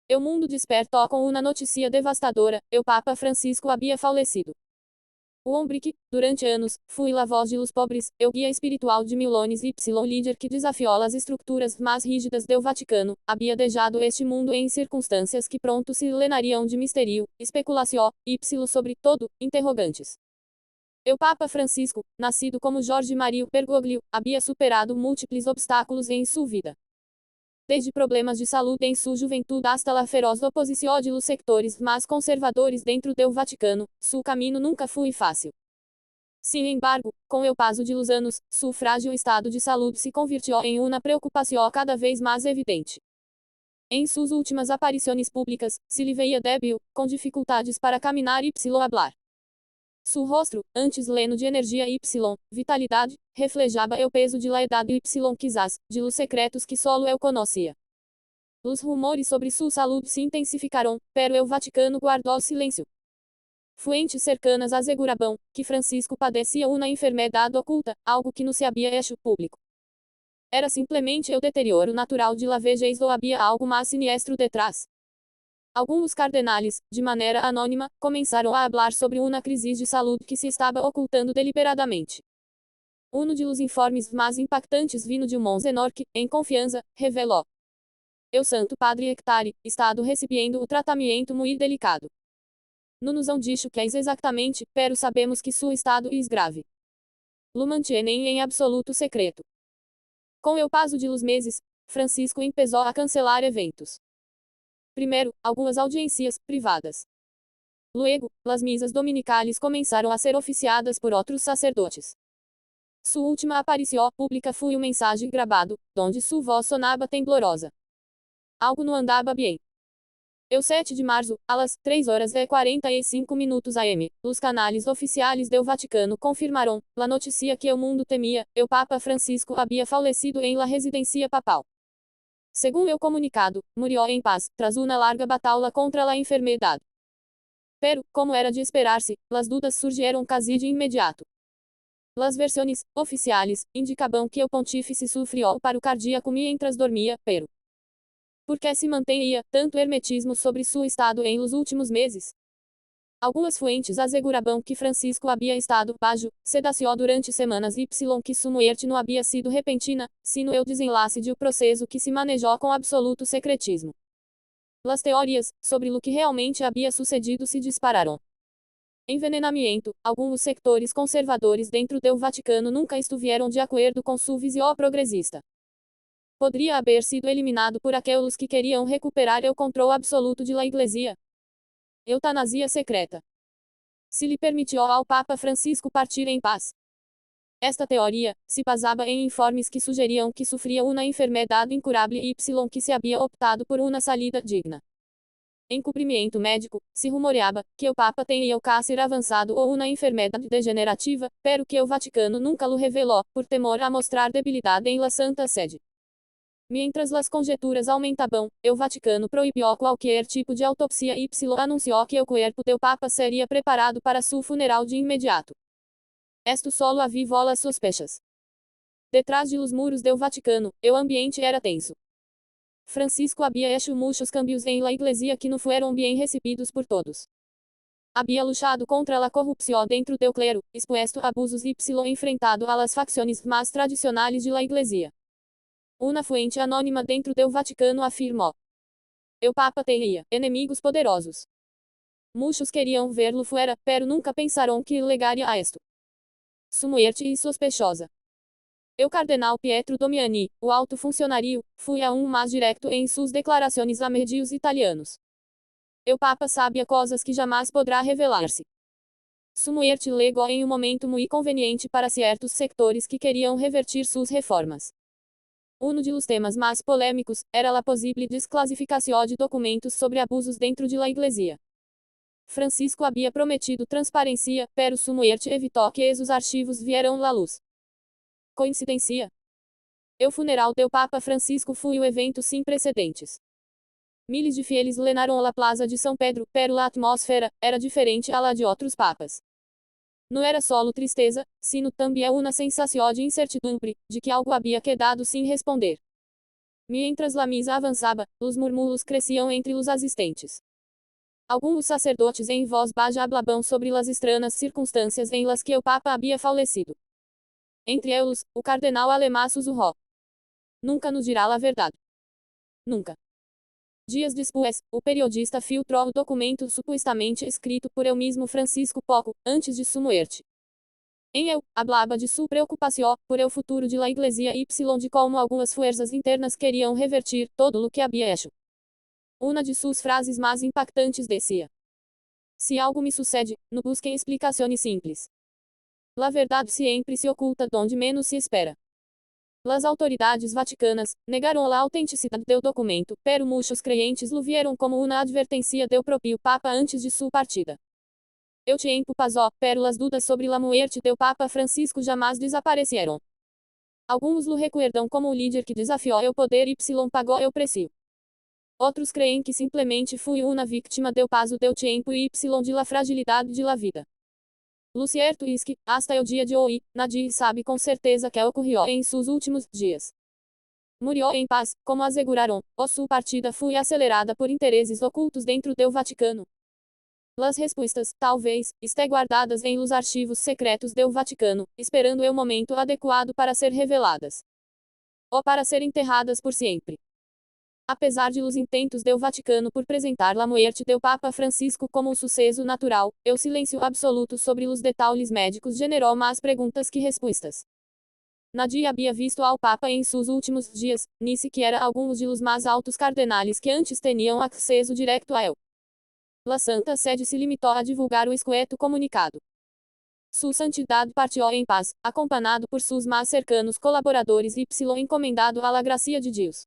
O mundo despertou com uma notícia devastadora: o Papa Francisco havia falecido. O homem que, durante anos, foi a voz de los pobres, o guia espiritual de milhões y líder que desafiou as estruturas mais rígidas do Vaticano, havia deixado este mundo em circunstâncias que pronto se lenariam de mistério, especulação, y sobre todo, interrogantes. O Papa Francisco, nascido como Jorge Mario Bergoglio, havia superado múltiplos obstáculos em sua vida. Desde problemas de saúde em sua juventude hasta a feroz oposição de los sectores mais conservadores dentro do Vaticano, seu caminho nunca foi fácil. Sin embargo, com o passo de los anos, seu frágil estado de saúde se convirtió em uma preocupação cada vez mais evidente. Em suas últimas aparições públicas, se lhe veia débil, com dificuldades para caminhar y hablar. Seu rosto, antes leno de energia y vitalidade, reflejava o peso de la edad y quizás, de los secretos que solo eu conhecia. Os rumores sobre sua saúde se intensificaram, pero o Vaticano guardou silêncio. Fuentes cercanas asseguravam que Francisco padecia uma enfermidade oculta, algo que não se havia hecho público. Era simplesmente o deterioro natural de la vejez ou havia algo mais siniestro detrás. Alguns cardenales, de maneira anônima, começaram a falar sobre uma crise de saúde que se estava ocultando deliberadamente. Um dos informes mais impactantes vindo de Monsenor que, em confiança, revelou: o Santo Padre Hectare, estado recebendo o tratamento muito delicado. Não nos han dicho que é exatamente, pero sabemos que seu estado é grave. Lo mantienen em absoluto secreto. Com o passo de los meses, Francisco empezou a cancelar eventos. Primeiro, algumas audiências privadas. Luego, las misas dominicales começaram a ser oficiadas por outros sacerdotes. Sua última aparição pública foi um mensagem gravado, onde sua voz sonava temblorosa. Algo não andava bem. O 7 de março, às 3h45 am, os canais oficiais do Vaticano confirmaram a notícia que o mundo temia: o Papa Francisco havia falecido em la residência papal. Segundo o comunicado, murió em paz, tras uma larga batalha contra a enfermedade. Pero, como era de esperar-se, as dúvidas surgiram quase de imediato. As versões oficiais indicavam que o pontífice sofreu paro cardíaco mientras dormia, pero por que se mantinha tanto hermetismo sobre seu estado em los últimos meses? Algumas fuentes asseguravam que Francisco havia estado bajo sedação durante semanas y que sua muerte não havia sido repentina, sino o desenlace de um processo que se manejou com absoluto secretismo. As teorias sobre o que realmente havia sucedido se dispararam. Envenenamento. Alguns sectores conservadores dentro do Vaticano nunca estiveram de acordo com sua visão progressista. Poderia haver sido eliminado por aqueles que queriam recuperar o controle absoluto de la Iglesia. Eutanásia secreta. Se lhe permitiu ao Papa Francisco partir em paz. Esta teoria se basava em informes que sugeriam que sofria uma enfermidade incurável y que se havia optado por uma salida digna. Em cumprimento médico, se rumoreava que o Papa tinha o câncer avançado ou uma enfermidade degenerativa, pero que o Vaticano nunca lo revelou, por temor a mostrar debilidade em la Santa Sede. Mientras las conjecturas aumentavam, o Vaticano proibiu qualquer tipo de autopsia y anunciou que o corpo do Papa seria preparado para seu funeral de imediato. Esto solo avivou las sospechas. Detrás de los muros do Vaticano, o ambiente era tenso. Francisco havia hecho muitos cambios em la Iglesia que não foram bem recebidos por todos. Havia luchado contra a corrupção dentro do clero, expuesto a abusos y enfrentado a las facciones mais tradicionais de la Iglesia. Uma fuente anônima dentro do Vaticano afirmou: o Papa tinha inimigos poderosos. Muitos queriam verlo fora, pero nunca pensaram que legaria a esto. Sua muerte é sospechosa. O cardenal Pietro Domiani, o alto funcionário, foi aún mais direto em suas declarações a medios italianos. O Papa sabia coisas que jamais poderá revelar-se. Sua muerte legou em um momento muito conveniente para certos sectores que queriam revertir suas reformas. Um dos temas mais polêmicos era a possível desclassificação de documentos sobre abusos dentro de la Iglesia. Francisco havia prometido transparência, pero sua muerte evitou que esses arquivos vieram à luz. Coincidência? O funeral do Papa Francisco foi um evento sem precedentes. Miles de fieles llenaram a plaza de São Pedro, pero a atmosfera era diferente a la de outros papas. Não era solo tristeza, sino também uma sensação de incertidumbre, de que algo havia quedado sem responder. Mientras la misa avançava, os murmúrios cresciam entre os assistentes. Alguns sacerdotes em voz baixa hablavam sobre as estranhas circunstâncias em las que o Papa havia falecido. Entre eles, o cardenal alemão sussurrou: Nunca nos dirá a verdade. Nunca. Dias depois, o periodista filtrou o documento supostamente escrito por el mesmo Francisco pouco antes de sua morte. Em ele, hablava de sua preocupação por el futuro de la Iglesia y de como algumas forças internas queriam revertir todo o que havia hecho. Uma de suas frases mais impactantes decía: Se algo me sucede, no busquem explicações simples. La verdade sempre se oculta donde menos se espera. Las autoridades vaticanas negaram a autenticidade do documento, pero muitos creyentes lo vieram como uma advertência do próprio Papa antes de sua partida. El tiempo pasó, pero las dudas sobre la muerte do Papa Francisco jamais desapareceram. Alguns lo recuerdam como o líder que desafiou o poder y pagou o preço. Outros creem que simplesmente foi uma vítima do paso do tempo y de la fragilidade de la vida. Lo cierto es que, hasta el dia de hoje, nadie sabe com certeza que ocorreu em seus últimos dias. Murió em paz, como asseguraram, ou sua partida foi acelerada por interesses ocultos dentro do Vaticano. Las respostas, talvez, estejam guardadas em los arquivos secretos do Vaticano, esperando o momento adequado para ser reveladas. Ou para ser enterradas por sempre. Apesar de los intentos do Vaticano por apresentar a morte do Papa Francisco como um sucesso natural, o silêncio absoluto sobre os detalhes médicos generou mais perguntas que respostas. Nadie havia visto ao Papa em seus últimos dias, nem sequer alguns de los mais altos cardenales que antes tinham acesso direto a ele. La Santa Sede se limitou a divulgar o escueto comunicado. Sua Santidade partiu em paz, acompanhado por seus mais cercanos colaboradores y encomendado a la gracia de Deus.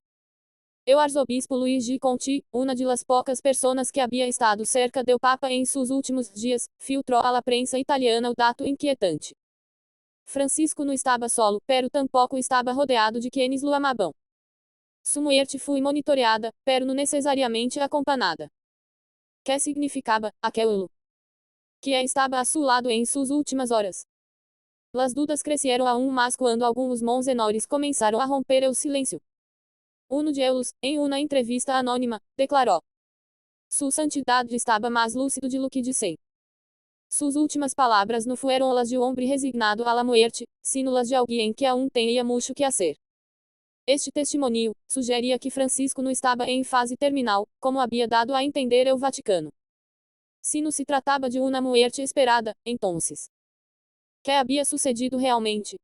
O arzobispo Luís de Conti, uma de las poucas pessoas que havia estado cerca do Papa em seus últimos dias, filtrou a la prensa italiana o dato inquietante. Francisco não estava solo, pero tampouco estava rodeado de quienes lo amavam. Sua morte foi monitoreada, pero não necessariamente acompanhada. Que significava aquilo? Que estava a seu lado em suas últimas horas. Las dudas cresceram aún mais quando alguns monsenhores começaram a romper o silêncio. Um de eles, em uma entrevista anônima, declarou: Sua Santidade estava mais lúcido de lo que disse. Suas últimas palavras não foram las de um homem resignado à la muerte, sino las de alguém que aún tenía mucho que hacer. Este testemunho sugeria que Francisco não estava em fase terminal, como havia dado a entender o Vaticano. Se não se tratava de uma muerte esperada, entonces, ¿qué havia sucedido realmente?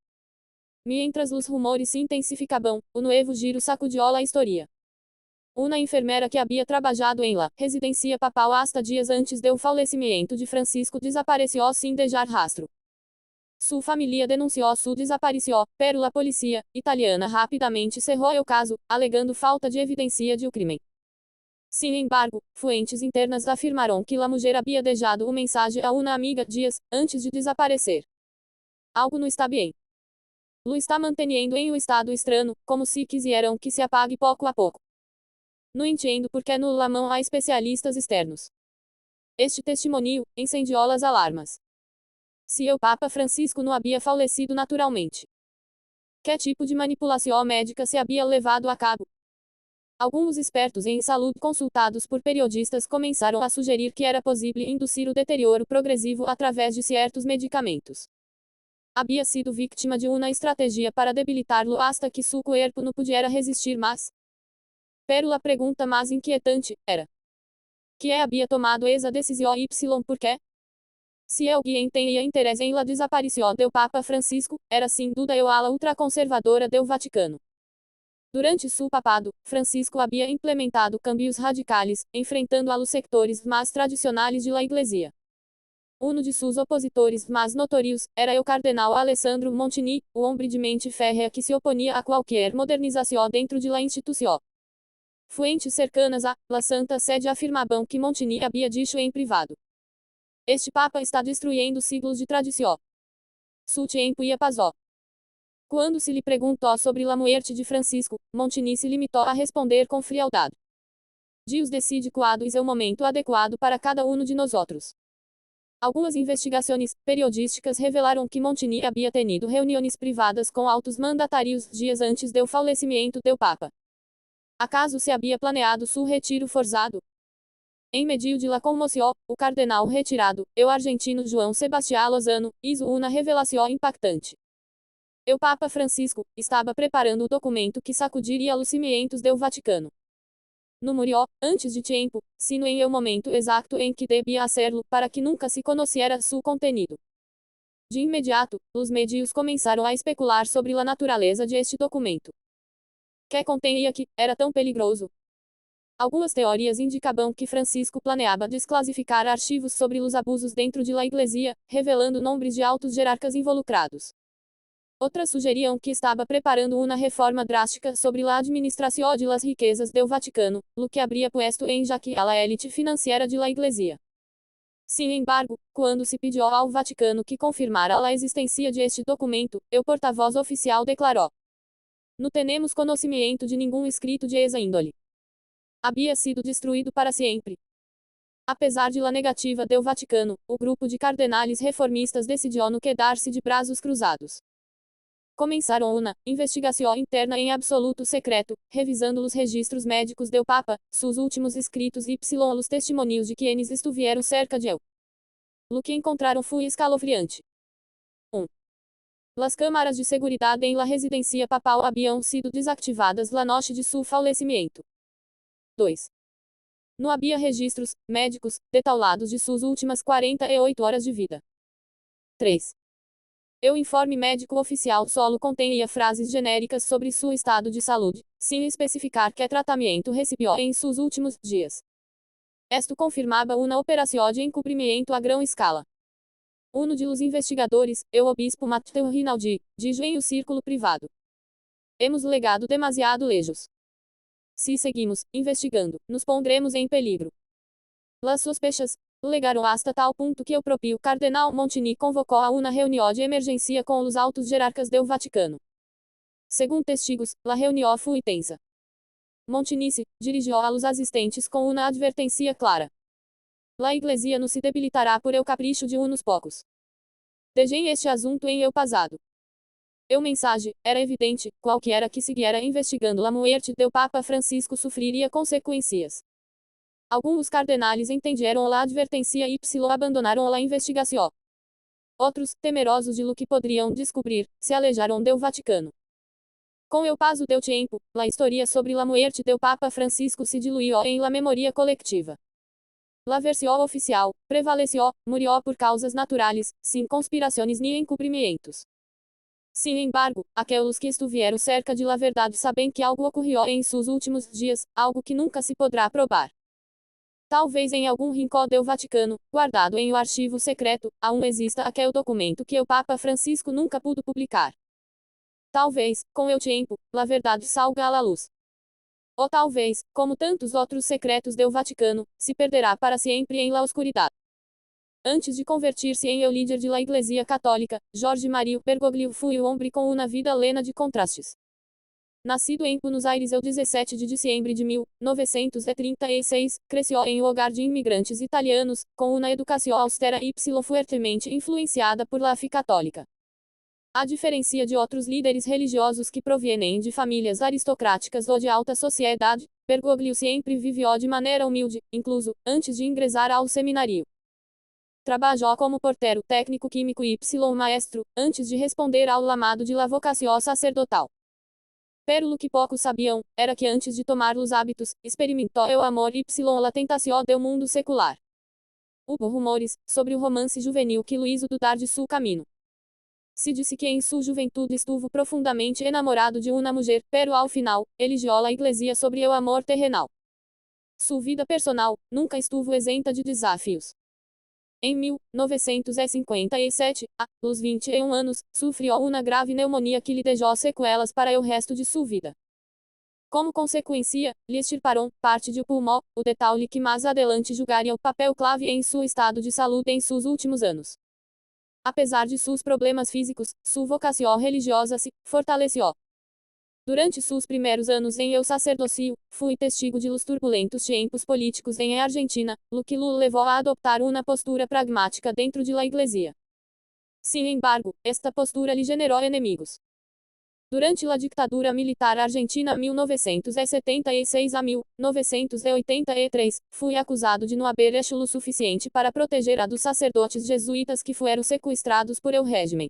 Mientras os rumores se intensificavam, o novo giro sacudiu a história. Uma enfermeira que havia trabalhado em la residência papal hasta dias antes do falecimento de Francisco desapareceu sem deixar rastro. Sua família denunciou sua desaparição, pero a polícia italiana rapidamente cerrou o caso, alegando falta de evidência de o crime. Sin embargo, fuentes internas afirmaram que a mulher havia deixado uma mensagem a uma amiga dias antes de desaparecer. Algo não está bem. Lo está mantendo em um estado estranho, como se quisieram que se apague pouco a pouco. Não entendo por que não lamam a especialistas externos. Este testemunho incendiou as alarmas. Se o Papa Francisco não havia falecido naturalmente, que tipo de manipulação médica se havia levado a cabo? Alguns expertos em saúde consultados por periodistas começaram a sugerir que era possível induzir o deterioro progressivo através de certos medicamentos. Havia sido vítima de uma estratégia para debilitar-lo hasta que seu corpo não pudiera resistir mais. Pero a pergunta mais inquietante era: que havia tomado essa decisão y por quê? Se alguém tinha interesse em la desaparição do Papa Francisco, era sem dúvida o ala ultraconservadora do Vaticano. Durante seu papado, Francisco havia implementado cambios radicais, enfrentando a los sectores mais tradicionais de la Iglesia. Um de seus opositores mais notórios era o cardenal Alessandro Montini, o homem de mente férrea que se oponia a qualquer modernização dentro de la instituição. Fuentes cercanas a la Santa Sede afirmavam que Montini havia dito em privado: Este Papa está destruindo siglos de tradição. Su tempo ia passou. Quando se lhe perguntou sobre a morte de Francisco, Montini se limitou a responder com frialdade: Deus decide quando é o momento adequado para cada um de nós outros. Algumas investigações periodísticas revelaram que Montini havia tenido reuniões privadas com altos mandatários dias antes do falecimento do Papa. Acaso se havia planeado su retiro forçado? Em medio de la conmoción, o cardenal retirado, o argentino João Sebastião Lozano, hizo uma revelação impactante. O Papa Francisco estava preparando o documento que sacudiria os cimientos do Vaticano. No murió, antes de tempo, sino em el momento exacto em que debia hacerlo, para que nunca se conociera su contenido. De imediato, os medios começaram a especular sobre a natureza de este documento. Que contenha que era tão perigoso? Algumas teorias indicavam que Francisco planeava desclassificar arquivos sobre os abusos dentro de la Iglesia, revelando nomes de altos jerarcas involucrados. Outras sugeriam que estava preparando uma reforma drástica sobre a administração de las riquezas do Vaticano, lo que habría puesto em jaque a la élite financiera de la Iglesia. Sin embargo, quando se pediu ao Vaticano que confirmara a existência de este documento, o porta-voz oficial declarou: "Não temos conhecimento de nenhum escrito de esa índole. Havia sido destruído para sempre." Apesar de la negativa do Vaticano, o grupo de cardenales reformistas decidiu não quedar-se de braços cruzados. Começaram uma investigação interna em absoluto secreto, revisando os registros médicos do Papa, seus últimos escritos e os testemunhos de quienes estuvieron cerca de él. Lo que encontraram foi escalofriante. 1. Las câmaras de seguridad em la residencia papal haviam sido desactivadas la noche de su falecimiento. 2. Não havia registros médicos detalhados de suas últimas 48 horas de vida. 3. O informe médico oficial solo continha frases genéricas sobre seu estado de saúde, sem especificar que tratamento recebeu em seus últimos dias. Esto confirmava uma operação de encobrimento a grande escala. Um de los investigadores, o obispo Matteo Rinaldi, dijo em o círculo privado: "Hemos legado demasiado lejos. Se seguimos investigando, nos pondremos em peligro." Las sospechas legaram hasta tal ponto que o próprio cardenal Montini convocou a uma reunião de emergência com os altos jerarcas do Vaticano. Segundo testigos, a reunião foi tensa. Montini se dirigiu a los assistentes com uma advertência clara: "La Iglesia não se debilitará por el capricho de unos poucos. Deixem este assunto em el passado." O mensagem era evidente: qualquer que siguiera investigando a morte do Papa Francisco sofreria consequências. Alguns cardenales entenderam a advertência e abandonaram a investigação. Outros, temerosos de lo que poderiam descobrir, se alejaram do Vaticano. Com o passo do tempo, a história sobre a morte do Papa Francisco se diluiu em la memoria coletiva. La versão oficial prevaleceu, murió por causas naturales, sem conspirações nem encubrimientos. Sin embargo, aqueles que estuvieron cerca de la verdade sabem que algo ocorreu em seus últimos dias, algo que nunca se podrá probar. Talvez em algum rincão do Vaticano, guardado em um arquivo secreto, aún exista aquele documento que o Papa Francisco nunca pudo publicar. Talvez, com o tempo, a verdade salga à luz. Ou talvez, como tantos outros secretos do Vaticano, se perderá para sempre em la oscuridade. Antes de convertir-se em o líder de la Iglesia Católica, Jorge Mario Bergoglio foi um homem com uma vida plena de contrastes. Nascido em Buenos Aires el 17 de dezembro de 1936, cresceu em um hogar de imigrantes italianos, com uma educação austera e fuertemente influenciada por la fe católica. A diferença de outros líderes religiosos que provêm de famílias aristocráticas ou de alta sociedade, Bergoglio sempre viveu de maneira humilde, incluso antes de ingressar ao seminário. Trabalhou como portero técnico químico e maestro, antes de responder ao chamado de la vocação sacerdotal. Pero lo que poucos sabiam, era que antes de tomar os hábitos, experimentou o amor y la tentação do mundo secular. Hubo rumores sobre o romance juvenil que lo hizo dudar de su caminho. Se disse que em sua juventude estuvo profundamente enamorado de uma mulher, pero ao final, eligió a igreja sobre o amor terrenal. Sua vida personal nunca estuvo isenta de desafios. Em 1957, aos 21 anos, sofreu uma grave pneumonia que lhe deixou sequelas para o resto de sua vida. Como consequência, lhe extirparam parte do pulmão, o detalhe que mais adelante julgaria o papel clave em seu estado de saúde em seus últimos anos. Apesar de seus problemas físicos, sua vocação religiosa se fortaleceu. Durante seus primeiros anos em el sacerdócio, foi testigo de los turbulentos tempos políticos em Argentina, lo que lo levou a adoptar uma postura pragmática dentro de la Iglesia. Sin embargo, esta postura lhe generou inimigos. Durante a ditadura militar argentina 1976 a 1983, fui acusado de não haver éxito suficiente para proteger a dos sacerdotes jesuítas que foram sequestrados por el régimen.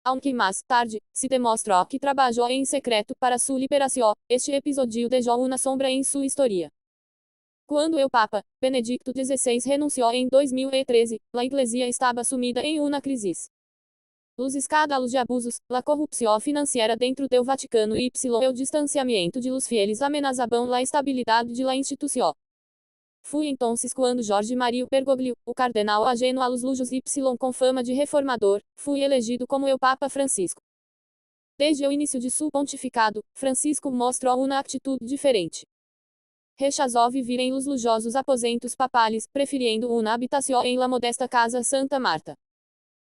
Aunque mais tarde, se demonstrou que trabalhou em secreto para sua liberação, este episódio deixou uma sombra em sua história. Quando o Papa, Benedicto XVI renunciou em 2013, a Igreja estava sumida em uma crise. Os escândalos de abusos, a corrupção financeira dentro do Vaticano e o distanciamento de los fieles ameaçavam a estabilidade de la instituição. Fui então quando Jorge Mario Bergoglio, o cardenal ajeno a los lujos y com fama de reformador, fui elegido como o Papa Francisco. Desde o início de seu pontificado, Francisco mostrou uma atitude diferente. Rechazou viver em los lujosos aposentos papales, preferindo uma habitação em la modesta casa Santa Marta.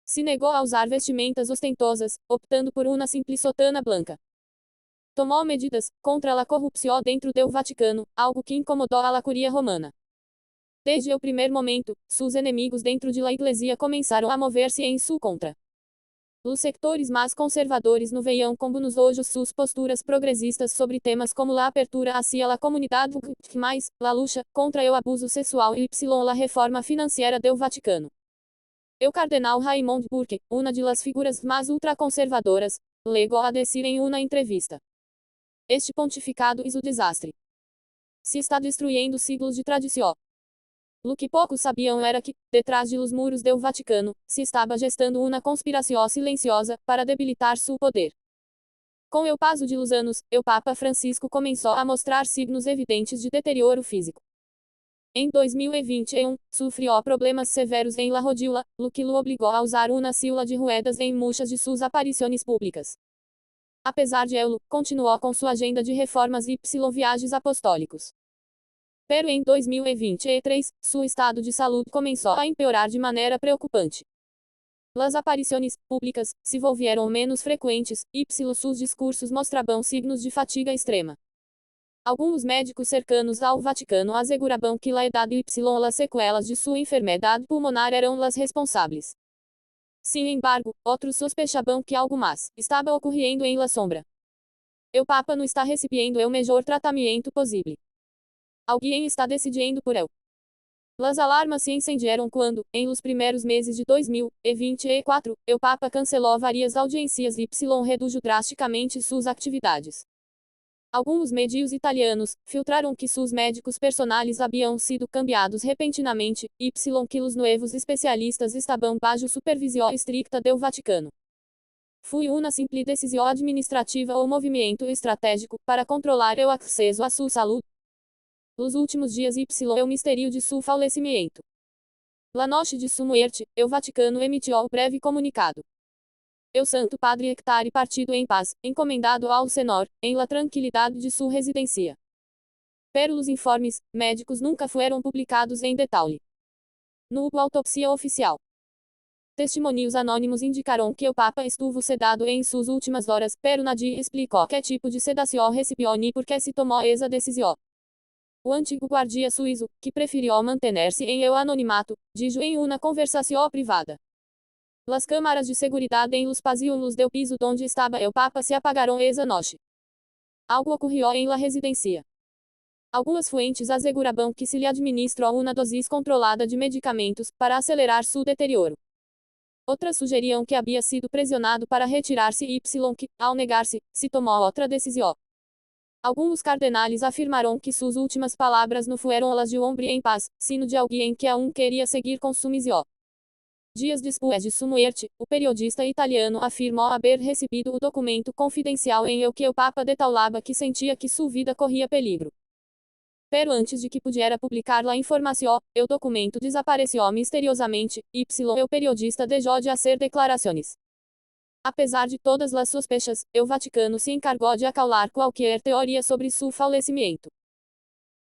Se negou a usar vestimentas ostentosas, optando por uma simples sotana branca. Tomou medidas contra a corrupção dentro do Vaticano, algo que incomodou a la curia romana. Desde o primeiro momento, seus inimigos dentro de la Igreja começaram a mover-se em sua contra. Os sectores mais conservadores não veiam com bons olhos suas posturas progressistas sobre temas como a abertura hacia la comunidade mais, la luta contra o abuso sexual e la reforma financeira do Vaticano. O cardenal Raymond Burke, uma de las figuras mais ultraconservadoras, legou a decir em uma entrevista: este pontificado é o desastre. Se está destruindo siglos de tradição. O que poucos sabiam era que, detrás de los muros do Vaticano, se estava gestando uma conspiração silenciosa para debilitar seu poder. Com o passo de los anos, o Papa Francisco começou a mostrar signos evidentes de deterioro físico. Em 2021, sofreu problemas severos em la rodilla, o que o obrigou a usar uma silla de ruedas em muitas de suas aparições públicas. Apesar de ello, continuou com sua agenda de reformas e viagens apostólicos. Pero em 2023, seu estado de saúde começou a empeorar de maneira preocupante. Las aparições públicas se volvieron menos frequentes, e seus discursos mostravam signos de fatiga extrema. Alguns médicos cercanos ao Vaticano asseguravam que a idade y las sequelas de sua enfermedade pulmonar eram las responsáveis. Sin embargo, outros sospechavam que algo mais estava ocorrendo em la sombra. O Papa não está recebendo o melhor tratamento possível. Alguém está decidindo por ele. Las alarmas se incendiaram quando, em los primeiros meses de 2024, o Papa cancelou várias audiências e reduziu drasticamente suas atividades. Alguns médios italianos filtraram que seus médicos personais haviam sido cambiados repentinamente, y que os novos especialistas estavam bajo supervisão estricta do Vaticano. Foi uma simples decisão administrativa ou movimento estratégico para controlar o acesso à sua saúde. Nos últimos dias y o mistério de seu falecimento. La noche de sua muerte, o Vaticano emitiu o breve comunicado. O Santo Padre Hectare partido em paz, encomendado ao Senhor, em la tranquilidade de sua residência. Pero os informes médicos nunca foram publicados em detalhe. Não houve autopsia oficial. Testemunhos anônimos indicaram que o Papa estuvo sedado em suas últimas horas, pero nadie explicou que tipo de sedação recebeu ni por que se tomou essa decisão. O antigo guardia suíço, que preferiu manter-se em el anonimato, dijo em uma conversação privada: las câmaras de seguridade em los pasillos del piso donde estava o Papa se apagaram esa noche. Algo ocorreu em la residência. Algumas fuentes asseguravam que se lhe administrou uma dose controlada de medicamentos, para acelerar seu deterioro. Outras sugeriam que havia sido pressionado para retirar-se y que, ao negar-se, se tomou outra decisão. Alguns cardenais afirmaram que suas últimas palavras não foram as de um homem em paz, sino de alguém que aún queria seguir com sua missão. Dias depois de sua morte, o periodista italiano afirmou haver recebido o documento confidencial em el que o Papa detalhava que sentia que sua vida corria peligro. Pero antes de que pudiera publicar a informação, o documento desapareceu misteriosamente, y o periodista deixou de hacer declarações. Apesar de todas as sospechas, o Vaticano se encargou de acallar qualquer teoria sobre seu falecimento.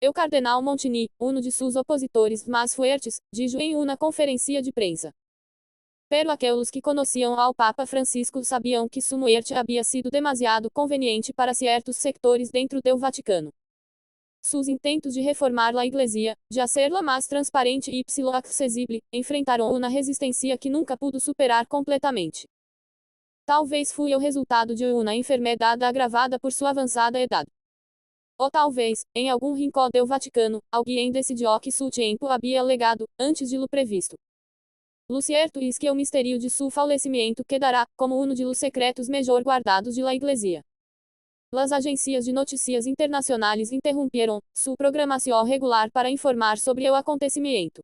O cardenal Montini, um de seus opositores mais fortes, dijo em uma conferência de prensa: pero aqueles que conheciam ao Papa Francisco sabiam que sua morte havia sido demasiado conveniente para certos sectores dentro do Vaticano. Seus intentos de reformar a Igreja, de hacerla mais transparente y acessível, enfrentaram uma resistência que nunca pudo superar completamente. Talvez fui o resultado de uma enfermidade agravada por sua avançada idade. Ou talvez, em algum rincão do Vaticano, alguém decidiu que seu tempo havia legado, antes de lo previsto. Lo cierto es que o mistério de seu falecimento quedará, como um de los secretos melhor guardados de la Iglesia. Las agências de notícias internacionais interromperam sua programação regular para informar sobre o acontecimento.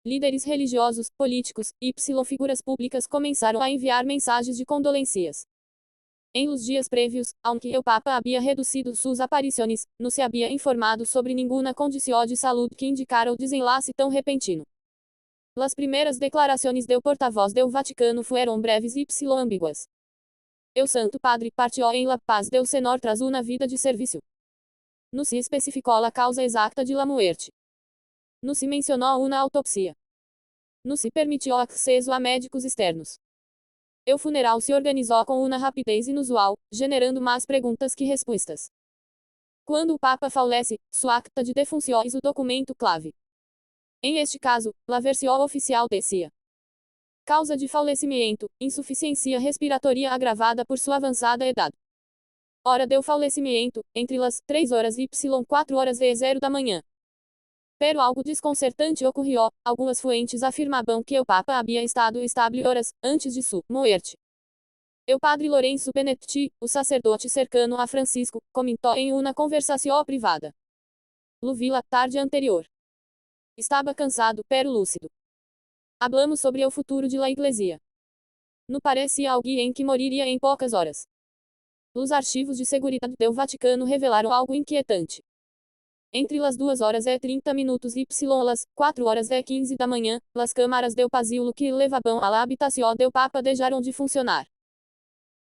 Líderes religiosos, políticos, y figuras públicas começaram a enviar mensagens de condolências. Em los dias prévios, aunque o Papa havia reduzido suas aparições, não se havia informado sobre nenhuma condição de saúde que indicara o desenlace tão repentino. Las primeiras declarações do porta-voz do Vaticano foram breves y ambíguas. O Santo Padre partiu em la paz del Senhor tras uma vida de serviço. Não se especificou a causa exata de la muerte. Não se mencionou uma autopsia. Não se permitiu acesso a médicos externos. O funeral se organizou com uma rapidez inusual, generando mais perguntas que respostas. Quando o Papa falece, sua acta de defunção é o documento clave. Em este caso, a versão oficial decía: causa de falecimento, insuficiência respiratória agravada por sua avançada idade. Hora do falecimento, entre as 3 horas y 4 horas e 0 da manhã. Pero algo desconcertante ocorreu, algumas fontes afirmavam que o Papa havia estado estável horas, antes de sua morte. O padre Lorenzo Benedetti, o sacerdote cercano a Francisco, comentou em uma conversação privada. Lo vi la tarde anterior. Estava cansado, pero lúcido. Hablamos sobre o futuro de la Iglesia. Não parecia alguém que moriria em poucas horas. Os arquivos de seguridade do Vaticano revelaram algo inquietante. Entre as 2 horas e 30 minutos y las 4 horas e 15 da manhã, as câmaras do pasillo que levavam à habitação do Papa deixaram de funcionar.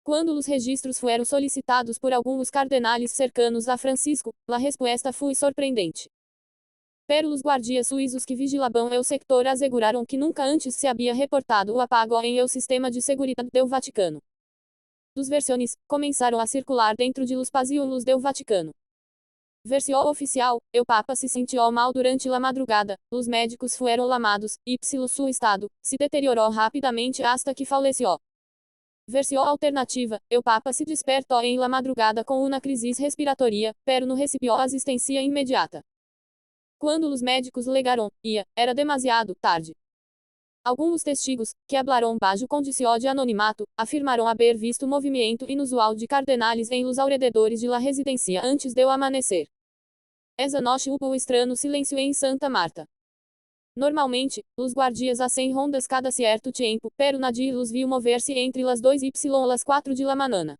Quando os registros foram solicitados por alguns cardenais cercanos a Francisco, a resposta foi surpreendente. Pero os guardias suíços que vigilavam o sector asseguraram que nunca antes se havia reportado o apagão em o sistema de seguridade do Vaticano. Dos versões começaram a circular dentro de los pasillos do Vaticano. Versão oficial: o Papa se sentiu mal durante a madrugada, os médicos foram lamados, y seu estado se deteriorou rapidamente hasta que faleceu. Versão alternativa: o Papa se despertou em la madrugada com uma crise respiratória, pero não recebeu assistência imediata. Quando os médicos legaram, era demasiado tarde. Alguns testigos, que hablaram bajo condição de anonimato, afirmaram haver visto movimento inusual de cardenales em los alrededores de la residência antes do amanhecer. Esa noche hubo estranho silêncio em Santa Marta. Normalmente, os guardias hacen rondas cada certo tempo, pero nadie los viu mover-se entre las 2 y las 4 de la manana.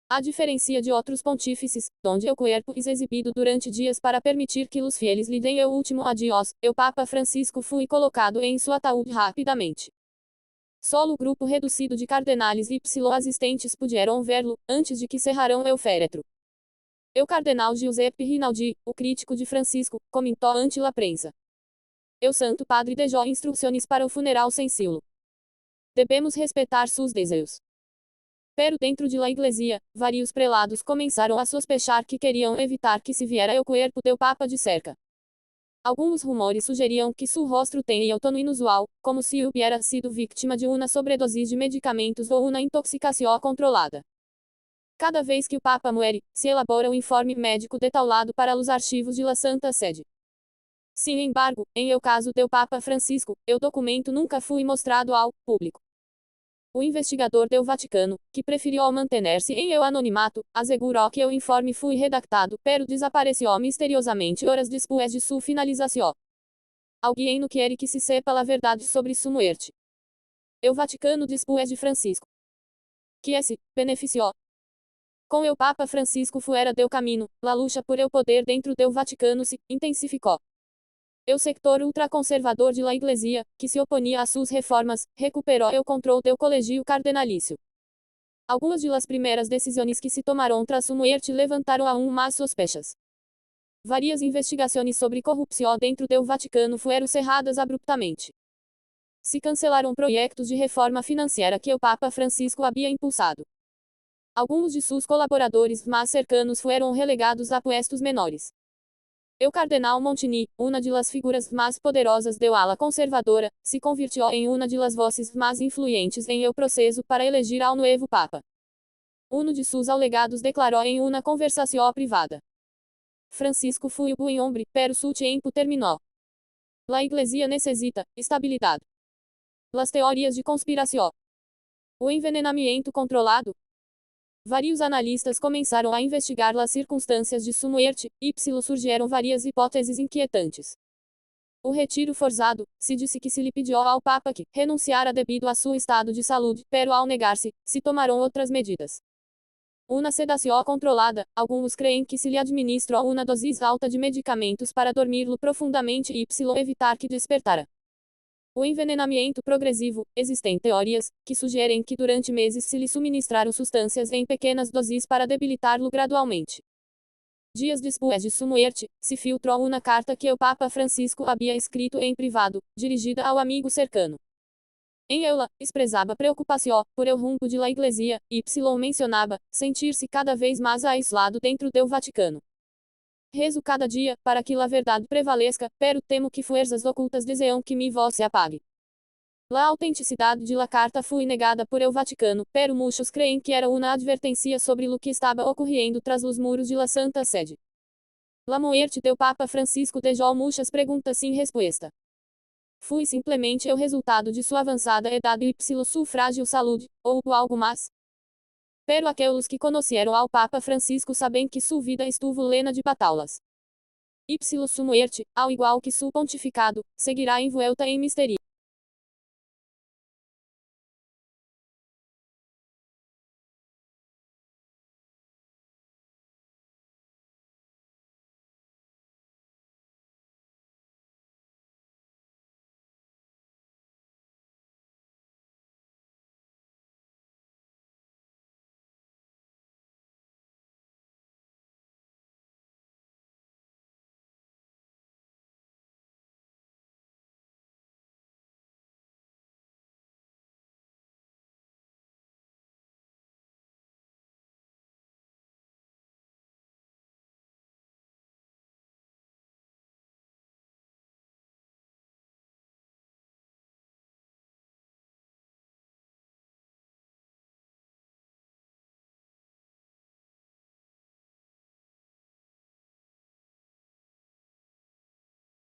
A diferença de outros pontífices, onde o corpo é exibido durante dias para permitir que os fieles lhe deem o último adiós, o Papa Francisco foi colocado em seu ataúde rapidamente. Só o grupo reduzido de cardenales y assistentes puderam vê-lo, antes de que cerraram o féretro. O cardenal Giuseppe Rinaldi, o crítico de Francisco, comentou ante la prensa. O Santo Padre deixou instruções para o funeral sencillo. Devemos respeitar seus desejos. Pero dentro de la Iglesia, vários prelados começaram a sospechar que queriam evitar que se viera o corpo do Papa de cerca. Alguns rumores sugeriam que seu rosto tinha tono inusual, como se hubiera sido vítima de uma sobredosis de medicamentos ou uma intoxicação controlada. Cada vez que o Papa muere, se elabora um informe médico detalhado para os arquivos de la Santa Sede. Sin embargo, em o caso do Papa Francisco, o documento nunca foi mostrado ao público. O investigador do Vaticano, que preferiu manter-se em o anonimato, assegurou que o informe foi redactado, pero desapareceu misteriosamente horas depois de sua finalização. Alguém não quer que se sepa a verdade sobre sua morte. O Vaticano depois de Francisco. Que se beneficiou. Com o Papa Francisco fora do caminho, a luta por el poder dentro do Vaticano se intensificou. O sector ultraconservador de la Iglesia, que se oponia a suas reformas, recuperou o controle do colegio cardenalício. Algumas de las primeiras decisões que se tomaram tras sua morte levantaram aún mais sospechas. Várias investigações sobre corrupção dentro do Vaticano foram cerradas abruptamente. Se cancelaram projetos de reforma financeira que o Papa Francisco havia impulsado. Alguns de seus colaboradores mais cercanos foram relegados a puestos menores. El cardenal Montini, una de las figuras más poderosas del ala conservadora, se convirtió em una de las voces más influentes em el proceso para elegir ao nuevo papa. Uno de sus alegados declaró em una conversación privada: Francisco foi o buen hombre, pero su tiempo terminó. La iglesia necessita estabilidad. Las teorias de conspiración. O envenenamento controlado. Vários analistas começaram a investigar as circunstâncias de sua morte, y surgiram várias hipóteses inquietantes. O retiro forçado, se disse que se lhe pediu ao Papa que renunciara devido a seu estado de saúde, pero ao negar-se, se tomaram outras medidas. Uma sedação controlada, alguns creem que se lhe administrou uma dose alta de medicamentos para dormi-lo profundamente y evitar que despertara. O envenenamento progressivo, existem teorias que sugerem que durante meses se lhe suministraram substâncias em pequenas doses para debilitar-lo gradualmente. Dias depois de sua morte, se filtrou uma carta que o Papa Francisco havia escrito em privado, dirigida ao amigo cercano. Em ela, expressava preocupação por el rumbo de la Iglesia, y mencionava sentir-se cada vez mais aislado dentro do Vaticano. Rezo cada dia, para que a verdade prevaleça, pero temo que forças ocultas desejam que mi voz se apague. La autenticidade de la carta foi negada por el Vaticano, pero muitos creem que era uma advertência sobre o que estava ocorrendo tras os muros de la Santa Sede. La morte do Papa Francisco deixou muitas perguntas sem resposta. Foi simplesmente o resultado de sua avançada idade y su frágil saúde, ou algo mais? Pero aqueles que conheceram ao Papa Francisco sabem que sua vida estuvo lena de batalhas. Y sua morte, ao igual que seu pontificado, seguirá envuelta em mistério.